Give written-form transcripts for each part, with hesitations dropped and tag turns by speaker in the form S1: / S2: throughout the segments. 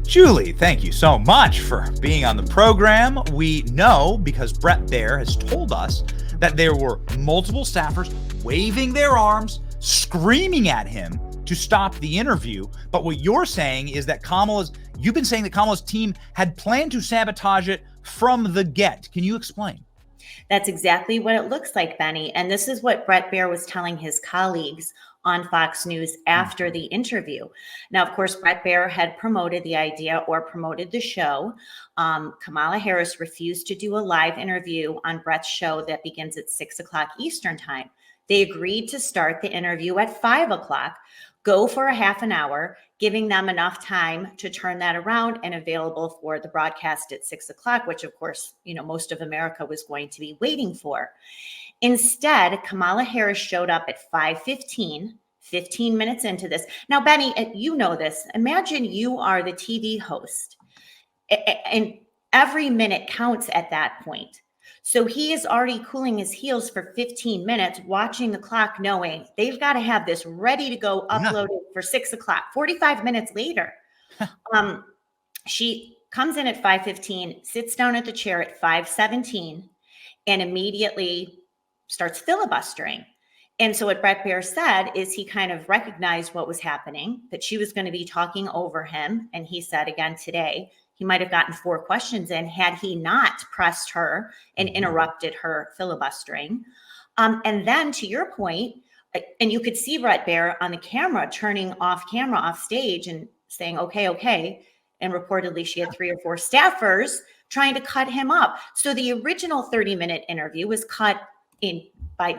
S1: Julie, thank you so much for being on the program. We know because Bret Baier has told us that there were multiple staffers waving their arms, screaming at him to stop the interview. But what you're saying is that you've been saying that Kamala's team had planned to sabotage it from the get. Can you explain?
S2: That's exactly what it looks like, Benny. And this is what Bret Baier was telling his colleagues on Fox News after the interview. Now, of course, Bret Baier had promoted the idea or promoted the show. Kamala Harris refused to do a live interview on Bret's show that begins at 6 o'clock Eastern time. They agreed to start the interview at 5 o'clock, go for a half an hour, giving them enough time to turn that around and available for the broadcast at 6 o'clock, which of course, most of America was going to be waiting for. Instead, Kamala Harris showed up at 5:15, 15 minutes into this. Now, Benny, you know this. Imagine you are the TV host and every minute counts at that point. So he is already cooling his heels for 15 minutes, watching the clock, knowing they've got to have this ready to go uploaded for 6 o'clock. 45 minutes later, she comes in at 5:15, sits down at the chair at 5:17, and immediately starts filibustering. And so what Bret Baier said is he kind of recognized what was happening, that she was going to be talking over him. And he said again today, he might have gotten 4 questions in had he not pressed her and interrupted her filibustering. And then to your point, and you could see Bret Baier on the camera turning off camera, off stage and saying, okay. And reportedly she had 3 or 4 staffers trying to cut him up. So the original 30-minute interview was cut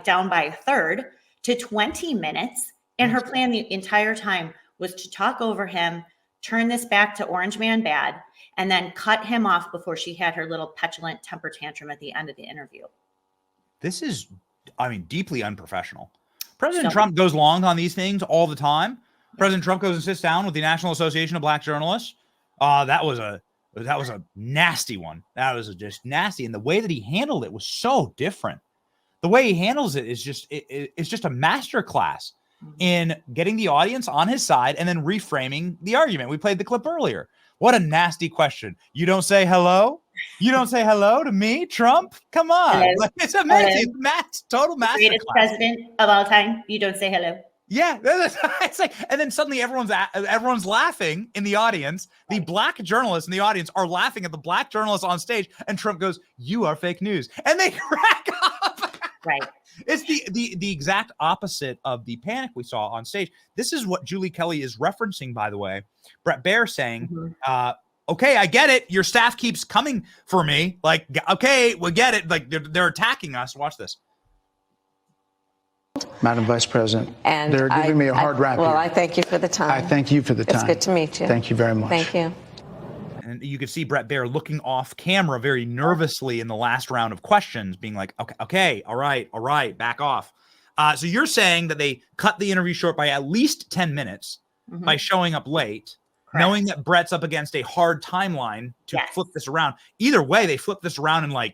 S2: down by a third to 20 minutes. And her plan the entire time was to talk over him, turn this back to Orange Man Bad, and then cut him off before she had her little petulant temper tantrum at the end of the interview.
S1: This is, deeply unprofessional. President Trump goes long on these things all the time. President Trump goes and sits down with the National Association of Black Journalists. That was a nasty one. That was just nasty. And the way that he handled it was so different. The way he handles it is it's just a masterclass in getting the audience on his side and then reframing the argument. We played the clip earlier. What a nasty question. You don't say hello? You don't say hello to me, Trump? Come on. Like, it's amazing. Total masterclass.
S2: Greatest president of all time. You don't say hello.
S1: Yeah, it's like, and then suddenly everyone's laughing in the audience. The black journalists in the audience are laughing at the black journalists on stage, and Trump goes, "You are fake news," and they crack up.
S2: Right. It's
S1: the exact opposite of the panic we saw on stage. This is what Julie Kelly is referencing, by the way. Bret Baier saying, okay, I get it. Your staff keeps coming for me. Like, okay, we get it. Like, they're attacking us. Watch this.
S3: Madam Vice President,
S4: and
S3: they're giving me a hard rap
S4: Well,
S3: here.
S4: I thank you for the time.
S3: I thank you for the time.
S4: It's good to meet you.
S3: Thank you very much.
S4: Thank you.
S1: And you could see Bret Baier looking off camera very nervously in the last round of questions, being like, okay, all right, back off. So you're saying that they cut the interview short by at least 10 minutes by showing up late, knowing that Bret's up against a hard timeline to flip this around. Either way, they flipped this around and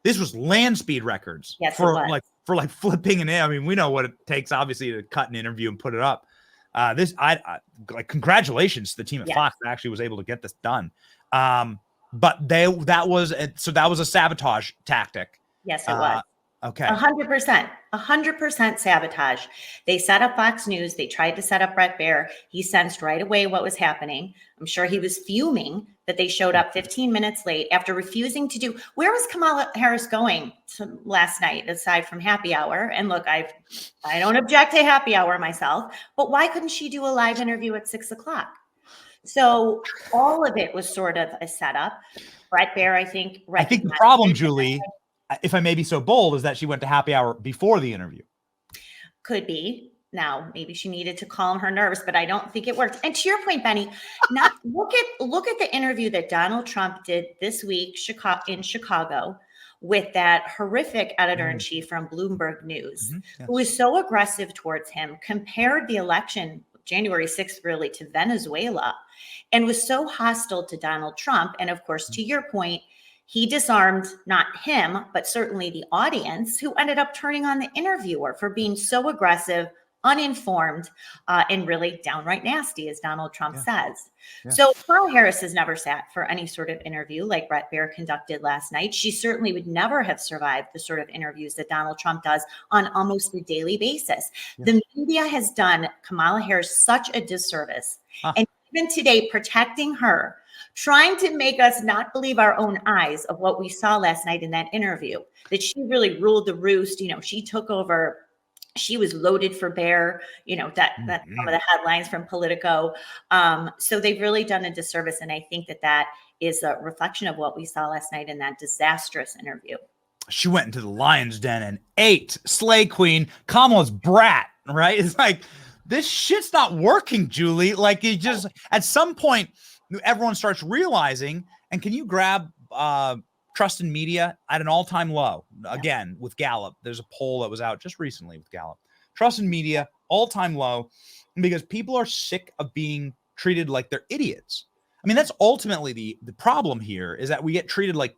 S1: this was land speed records for flipping an in. We know what it takes, obviously, to cut an interview and put it up. Congratulations to the team at Fox that actually was able to get this done. But that was a sabotage tactic.
S2: Yes, it was.
S1: Okay.
S2: 100% sabotage. They set up Fox News. They tried to set up Bret Baier. He sensed right away what was happening. I'm sure he was fuming that they showed up 15 minutes late after refusing to do. Where was Kamala Harris going last night aside from happy hour? And look, I don't object to happy hour myself, but why couldn't she do a live interview at 6 o'clock? So all of it was sort of a setup. Bret Baier, I think
S1: the problem, Julie, if I may be so bold, is that she went to happy hour before the interview.
S2: Could be. Now, maybe she needed to calm her nerves, but I don't think it worked. And to your point, Benny, look at the interview that Donald Trump did this week in Chicago with that horrific editor-in-chief from Bloomberg News, who was so aggressive towards him, compared the election January 6th really to Venezuela, and was so hostile to Donald Trump. And of course, to your point, he disarmed not him, but certainly the audience, who ended up turning on the interviewer for being so aggressive, uninformed, and really downright nasty, as Donald Trump says.
S1: Yeah.
S2: So Kamala Harris has never sat for any sort of interview like Bret Baier conducted last night. She certainly would never have survived the sort of interviews that Donald Trump does on almost a daily basis. The media has done Kamala Harris such a disservice. And even today, protecting her, trying to make us not believe our own eyes of what we saw last night in that interview, that she really ruled the roost. She took over. She was loaded for bear, that's some of the headlines from Politico. So they've really done a disservice. And I think that is a reflection of what we saw last night in that disastrous interview.
S1: She went into the lion's den and ate Slay Queen, Kamala's brat, right? It's like, this shit's not working, Julie. Like, it just, at some point, everyone starts realizing, and can you grab trust in media at an all-time low? Again, with Gallup, there's a poll that was out just recently with Gallup. Trust in media, all-time low, because people are sick of being treated like they're idiots. I mean, that's ultimately the problem here, is that we get treated like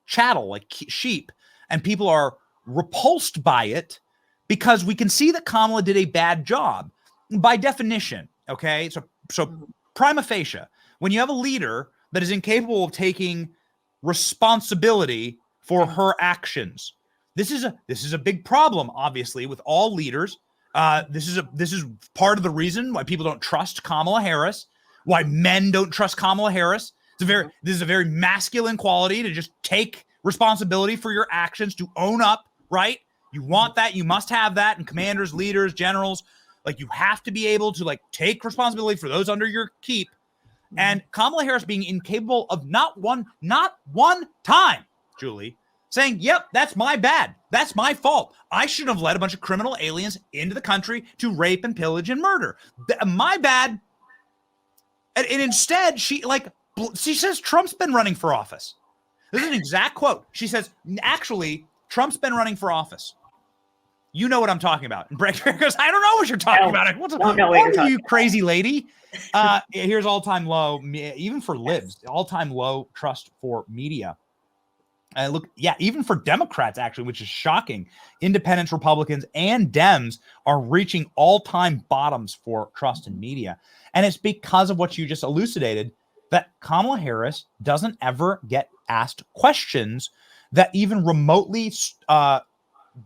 S1: chattel, like sheep, and people are repulsed by it because we can see that Kamala did a bad job by definition. Okay, so prima facie, when you have a leader that is incapable of taking responsibility for her actions, this is a big problem, obviously, with all leaders. This is part of the reason why people don't trust Kamala Harris, why men don't trust Kamala Harris. This is a very masculine quality, to just take responsibility for your actions, to own up, right? You want that, you must have that, and commanders, leaders, generals, like, you have to be able to take responsibility for those under your keep. And Kamala Harris being incapable of not one time, Julie, saying, yep, that's my bad. That's my fault. I shouldn't have let a bunch of criminal aliens into the country to rape and pillage and murder. My bad. And instead, she says Trump's been running for office. This is an exact quote. She says, actually, Trump's been running for office. You know what I'm talking about. And Bret Baier goes, I don't know what you're talking about. I don't know what you're talking about, crazy lady. Here's all-time low, even for libs, all-time low trust for media. Even for Democrats, actually, which is shocking. Independents, Republicans, and Dems are reaching all-time bottoms for trust in media. And it's because of what you just elucidated, that Kamala Harris doesn't ever get asked questions that even remotely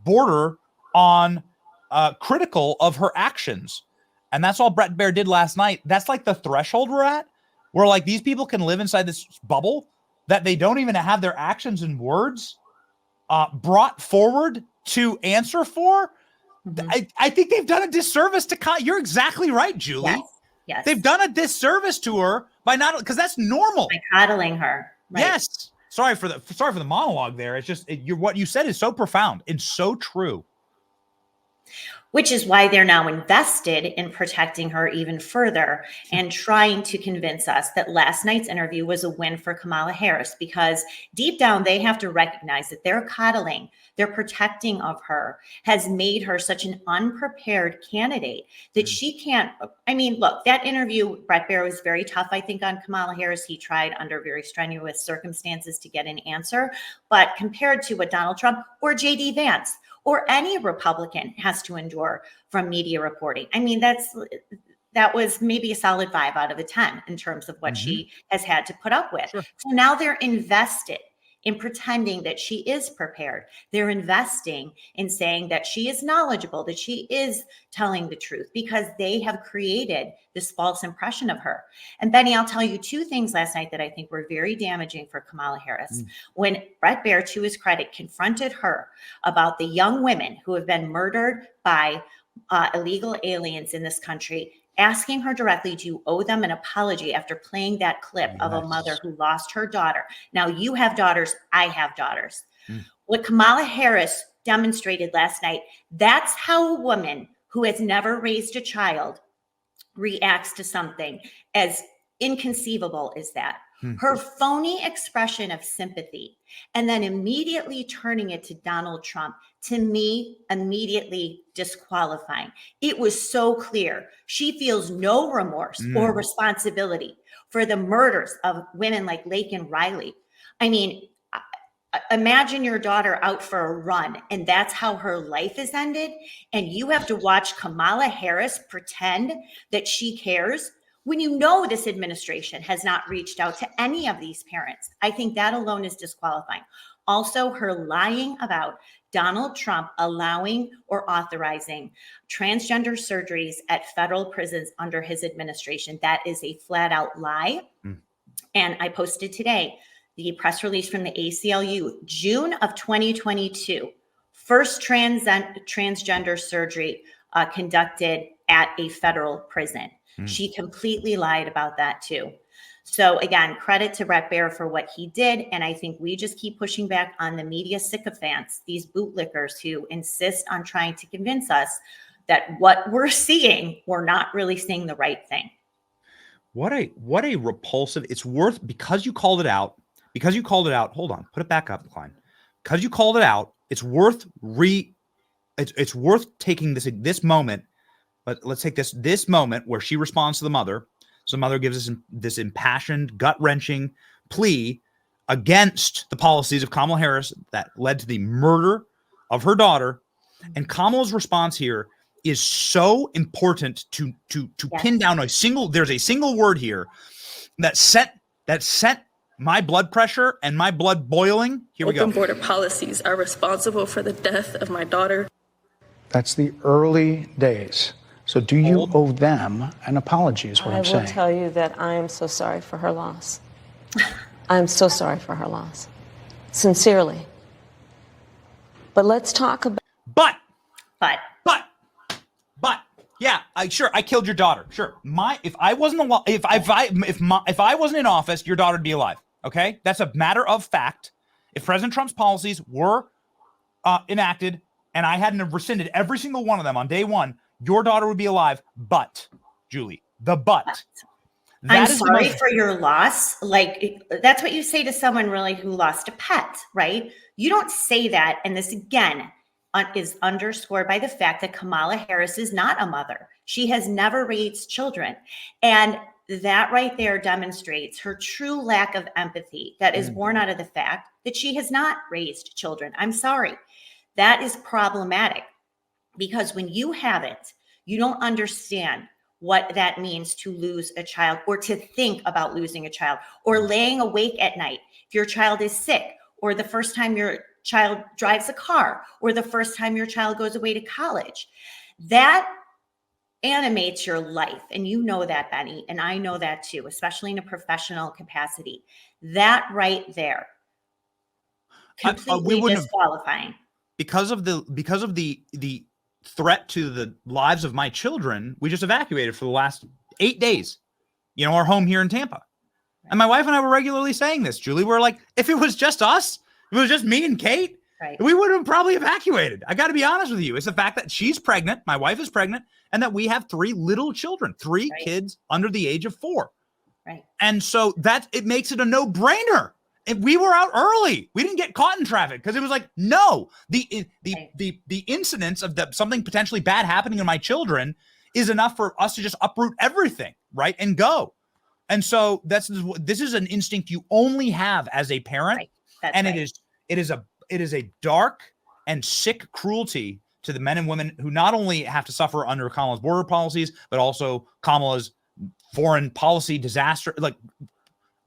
S1: border on critical of her actions. And that's all Bret Baier did last night. That's like the threshold we're at, where these people can live inside this bubble that they don't even have their actions and words brought forward to answer for. I think they've done a disservice to you're exactly right, Julie.
S2: Yes.
S1: They've done a disservice to her by not, because that's normal.
S2: By coddling her. Right.
S1: Yes. Sorry for the monologue there. It's just what you said is so profound and so true.
S2: Which is why they're now invested in protecting her even further and trying to convince us that last night's interview was a win for Kamala Harris, because deep down they have to recognize that their coddling, their protecting of her, has made her such an unprepared candidate that she can't. I mean, look, that interview, Bret Baier was very tough, I think, on Kamala Harris. He tried under very strenuous circumstances to get an answer. But compared to what Donald Trump or J.D. Vance or any Republican has to endure from media reporting, I mean, that was maybe a solid 5 out of 10 in terms of what she has had to put up with. Sure. So now they're invested in pretending that she is prepared. They're investing in saying that she is knowledgeable, that she is telling the truth, because they have created this false impression of her. And Benny, I'll tell you 2 things last night that I think were very damaging for Kamala Harris. When Bret Baier, to his credit, confronted her about the young women who have been murdered by illegal aliens in this country, asking her directly, do you owe them an apology, after playing that clip of a mother who lost her daughter? Now, you have daughters, I have daughters. What Kamala Harris demonstrated last night, that's how a woman who has never raised a child reacts to something as inconceivable as that. Her phony expression of sympathy and then immediately turning it to Donald Trump, to me, immediately disqualifying. It was so clear. She feels no remorse or responsibility for the murders of women like Lake and Riley. I mean, imagine your daughter out for a run and that's how her life is ended. And you have to watch Kamala Harris pretend that she cares when you know this administration has not reached out to any of these parents. I think that alone is disqualifying. Also, her lying about Donald Trump allowing or authorizing transgender surgeries at federal prisons under his administration. That is a flat out lie. And I posted today the press release from the ACLU, June of 2022, first transgender surgery conducted at a federal prison. She completely lied about that too. So again, credit to Brett Baier for what he did. And I think we just keep pushing back on the media sycophants, these bootlickers who insist on trying to convince us that what we're seeing, we're not really seeing the right thing.
S1: What a repulsive, it's worth, because you called it out, hold on, put it back up, Klein. Because you called it out, it's worth it's worth taking this moment. But let's take this moment where she responds to the mother. So the mother gives us this impassioned, gut-wrenching plea against the policies of Kamala Harris that led to the murder of her daughter. And Kamala's response here is so important to pin down there's a single word here that set my blood pressure and my blood boiling. Here we go.
S4: Open border policies are responsible for the death of my daughter.
S3: That's the early days. So do you owe them an apology is what I'm saying.
S5: I will tell you that I am so sorry for her loss. I am so sorry for her loss. Sincerely. But let's talk about...
S1: But, yeah, I killed your daughter. Sure. If I wasn't in office, your daughter would be alive. Okay? That's a matter of fact. If President Trump's policies were enacted and I hadn't rescinded every single one of them on day one, your daughter would be alive. But, Julie,
S2: I'm sorry for your loss. Like, that's what you say to someone really who lost a pet, right? You don't say that. And this, again, is underscored by the fact that Kamala Harris is not a mother. She has never raised children. And that right there demonstrates her true lack of empathy that is born out of the fact that she has not raised children. I'm sorry. That is problematic because when you haven't, you don't understand what that means to lose a child or to think about losing a child or laying awake at night if your child is sick or the first time your child drives a car or the first time your child goes away to college. That animates your life. And you know that, Benny, and I know that too, especially in a professional capacity. That right there, completely disqualifying.
S1: Because of the threat to the lives of my children, we just evacuated for the last 8 days, our home here in Tampa. Right. And my wife and I were regularly saying this, Julie. We're like, if it was just us, if it was just me and Kate, right, we would have probably evacuated. I got to be honest with you. It's the fact that she's pregnant, my wife is pregnant, and that we have 3 little children, 3 right, kids under the age of 4.
S2: Right. And
S1: so it makes it a no-brainer. And we were out early. We didn't get caught in traffic because it was like, no, the incidence of something potentially bad happening to my children is enough for us to just uproot everything, right, and go. And so this is an instinct you only have as a parent, right. And right, it is a dark and sick cruelty to the men and women who not only have to suffer under Kamala's border policies, but also Kamala's foreign policy disaster, like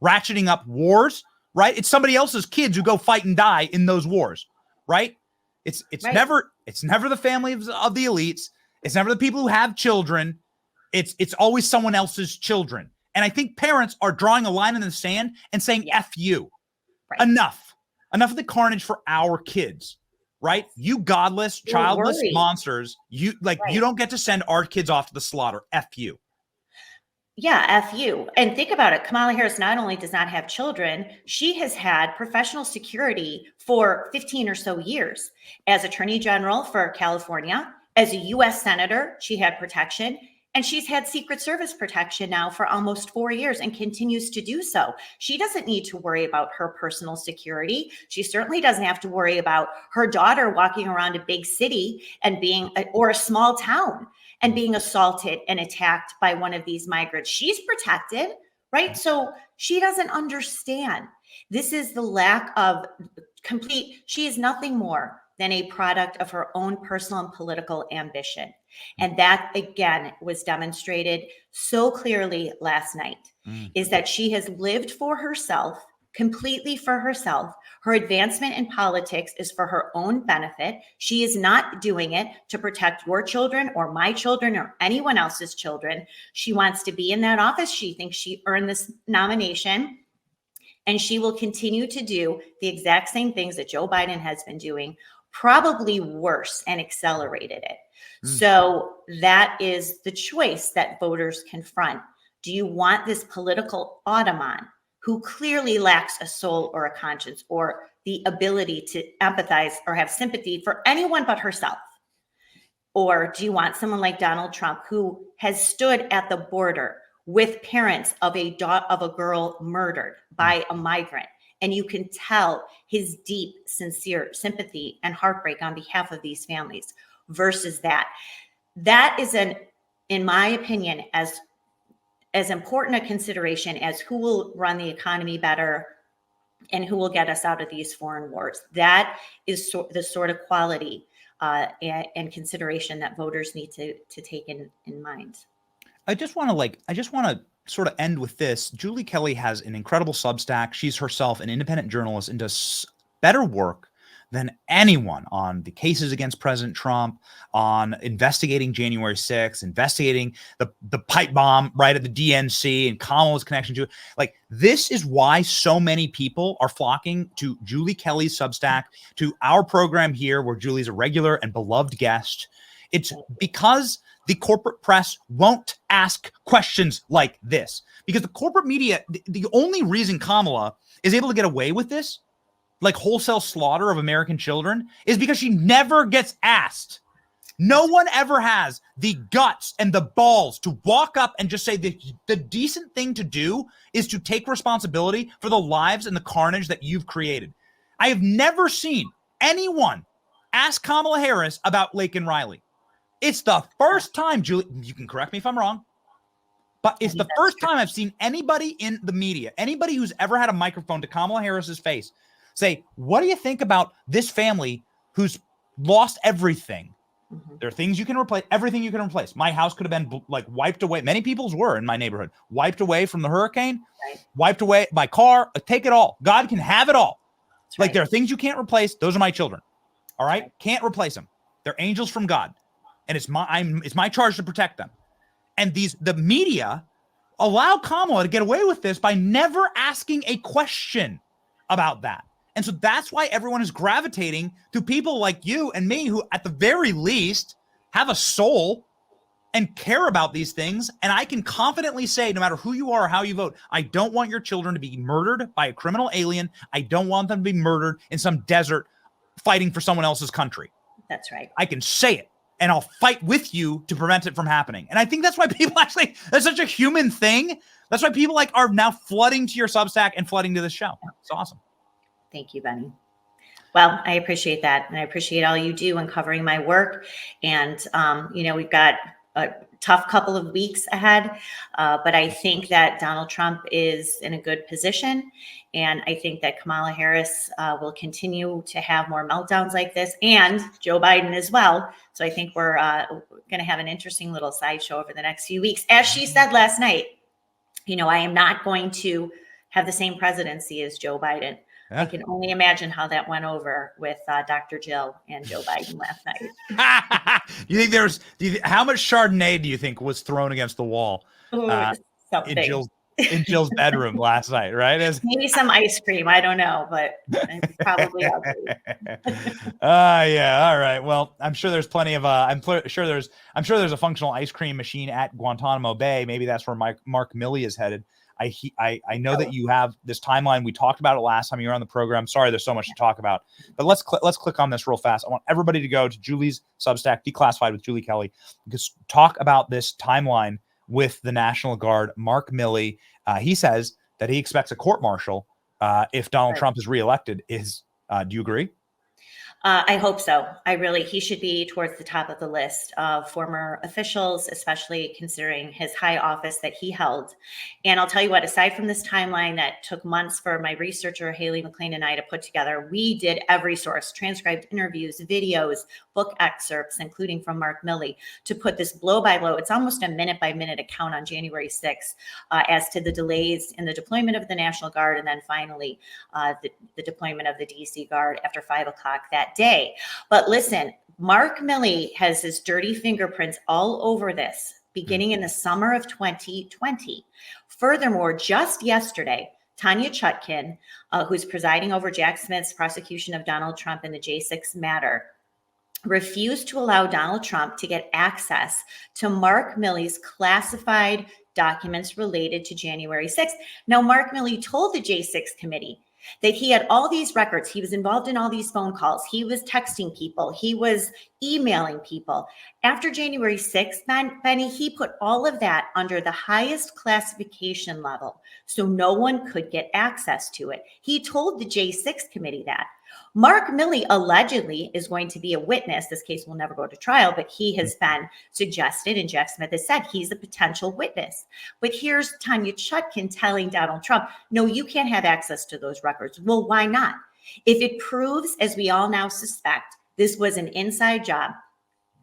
S1: ratcheting up wars. Right? It's somebody else's kids who go fight and die in those wars, right? It's right, never the family of the elites. It's never the people who have children. It's always someone else's children. And I think parents are drawing a line in the sand and saying, F you. Right. Enough of the carnage for our kids, right? You godless, childless monsters. You don't get to send our kids off to the slaughter. F you.
S2: Yeah, F you. And think about it. Kamala Harris not only does not have children, she has had professional security for 15 or so years. As Attorney General for California, as a U.S. Senator, she had protection. And she's had Secret Service protection now for almost 4 years and continues to do so. She doesn't need to worry about her personal security. She certainly doesn't have to worry about her daughter walking around a big city and or a small town and being assaulted and attacked by one of these migrants. She's protected, right? So she doesn't understand. This is the lack of she is nothing more than a product of her own personal and political ambition. And that, again, was demonstrated so clearly last night, is that she has lived for herself, completely for herself. Her advancement in politics is for her own benefit. She is not doing it to protect your children or my children or anyone else's children. She wants to be in that office. She thinks she earned this nomination. And she will continue to do the exact same things that Joe Biden has been doing, probably worse, and accelerated it. So that is the choice that voters confront. Do you want this political automat who clearly lacks a soul or a conscience or the ability to empathize or have sympathy for anyone but herself? Or do you want someone like Donald Trump, who has stood at the border with parents of a girl murdered by a migrant, and you can tell his deep, sincere sympathy and heartbreak on behalf of these families, versus that is, in my opinion, as important a consideration as who will run the economy better and who will get us out of these foreign wars. That is the sort of quality and consideration that voters need to take in mind.
S1: I just want to sort of end with this. Julie Kelly has an incredible Substack. She's herself an independent journalist and does better work than anyone on the cases against President Trump, on investigating January 6th, investigating the pipe bomb right at the DNC and Kamala's connection to it. Like, this is why so many people are flocking to Julie Kelly's Substack, to our program here, where Julie's a regular and beloved guest. It's because the corporate press won't ask questions like this, because the corporate media, the only reason Kamala is able to get away with this, like wholesale slaughter of American children, is because she never gets asked. No one ever has the guts and the balls to walk up and just say the decent thing to do is to take responsibility for the lives and the carnage that you've created. I have never seen anyone ask Kamala Harris about Laken Riley. It's the first time, Julie, you can correct me if I'm wrong, but it's the first time I've seen anybody in the media, anybody who's ever had a microphone to Kamala Harris's face, say, what do you think about this family who's lost everything? There are things you can replace, everything you can replace. My house could have been like wiped away. Many people's were in my neighborhood, wiped away from the hurricane, wiped away my car, take it all. God can have it all. Like, there are things you can't replace. Those are my children. All right. Can't replace them. They're angels from God. And it's my charge to protect them. And the media allow Kamala to get away with this by never asking a question about that. And so that's why everyone is gravitating to people like you and me, who at the very least have a soul and care about these things. And I can confidently say, no matter who you are or how you vote, I don't want your children to be murdered by a criminal alien. I don't want them to be murdered in some desert fighting for someone else's country.
S2: That's right.
S1: I can say it, and I'll fight with you to prevent it from happening. And I think that's why people actually, that's such a human thing. That's why people are now flooding to your Substack and flooding to the show. It's awesome.
S2: Thank you, Benny. Well, I appreciate that. And I appreciate all you do in covering my work. And, we've got a tough couple of weeks ahead. But I think that Donald Trump is in a good position. And I think that Kamala Harris will continue to have more meltdowns like this, and Joe Biden as well. So I think we're going to have an interesting little sideshow over the next few weeks. As she said last night, I am not going to have the same presidency as Joe Biden. Yeah. I can only imagine how that went over with Dr. Jill and Joe Biden last night.
S1: How much Chardonnay do you think was thrown against the wall in Jill's bedroom last night, right?
S2: Maybe some ice cream. I don't know, but it's probably ugly.
S1: Yeah. All right. Well, I'm sure there's plenty of, I'm sure there's a functional ice cream machine at Guantanamo Bay. Maybe that's where Mark Milley is headed. I know that you have this timeline. We talked about it last time you were on the program. Sorry, there's so much to talk about, but let's click on this real fast. I want everybody to go to Julie's Substack, Declassified with Julie Kelly, because talk about this timeline with the National Guard. Mark Milley, he says that he expects a court-martial if Donald Trump is reelected. Do you agree?
S2: I hope so. He should be towards the top of the list of former officials, especially considering his high office that he held. And I'll tell you what, aside from this timeline that took months for my researcher, Haley McLean, and I to put together, we did every source, transcribed interviews, videos, book excerpts, including from Mark Milley, to put this blow by blow. It's almost a minute by minute account on January 6th as to the delays in the deployment of the National Guard, and then finally the deployment of the DC Guard after 5 o'clock that day. But listen, Mark Milley has his dirty fingerprints all over this, beginning in the summer of 2020. Furthermore, just yesterday, Tanya Chutkin, who's presiding over Jack Smith's prosecution of Donald Trump in the J6 matter, refused to allow Donald Trump to get access to Mark Milley's classified documents related to January 6th. Now, Mark Milley told the J6 committee that he had all these records. He was involved in all these phone calls. He was texting people. He was emailing people. After January 6th, Benny, he put all of that under the highest classification level, so no one could get access to it. He told the J6 committee that. Mark Milley allegedly is going to be a witness. This case will never go to trial, but he has been suggested, and Jack Smith has said he's a potential witness. But here's Tanya Chutkin telling Donald Trump, no, you can't have access to those records. Well, why not? If it proves, as we all now suspect, this was an inside job,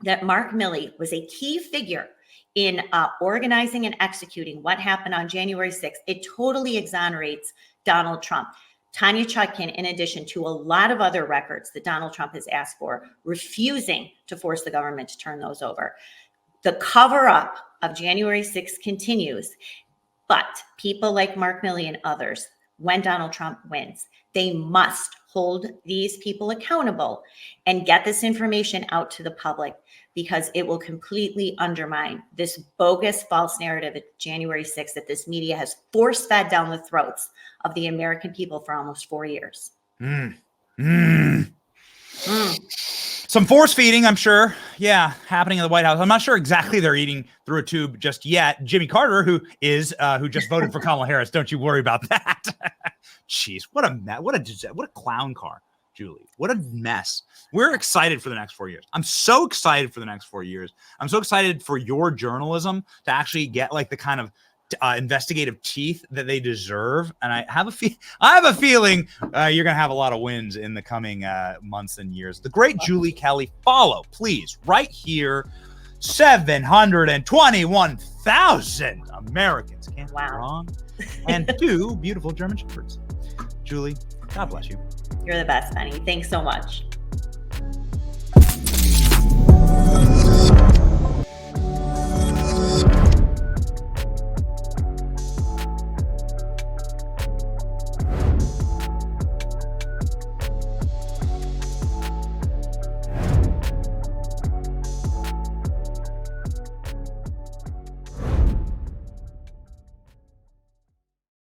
S2: that Mark Milley was a key figure in organizing and executing what happened on January 6th, it totally exonerates Donald Trump. Tanya Chutkin, in addition to a lot of other records that Donald Trump has asked for, refusing to force the government to turn those over. The cover-up of January 6th continues, but people like Mark Milley and others, when Donald Trump wins, they must hold these people accountable and get this information out to the public, because it will completely undermine this bogus false narrative at January 6th that this media has force-fed down the throats of the American people for almost 4 years.
S1: Some force feeding, I'm sure. Yeah, happening in the White House. I'm not sure exactly they're eating through a tube just yet. Jimmy Carter, who just voted for Kamala Harris, don't you worry about that. Jeez, what a clown car, Julie. What a mess. We're excited for the next 4 years. I'm so excited for the next 4 years. I'm so excited for your journalism to actually get like the kind of investigative teeth that they deserve. And I have a feeling you're going to have a lot of wins in the coming months and years. The great Julie Kelly. Follow, please, right here. 721,000 Americans. Can't be wrong. And 2 beautiful German shepherds. Julie, God bless you.
S2: You're the best, Benny. Thanks so much.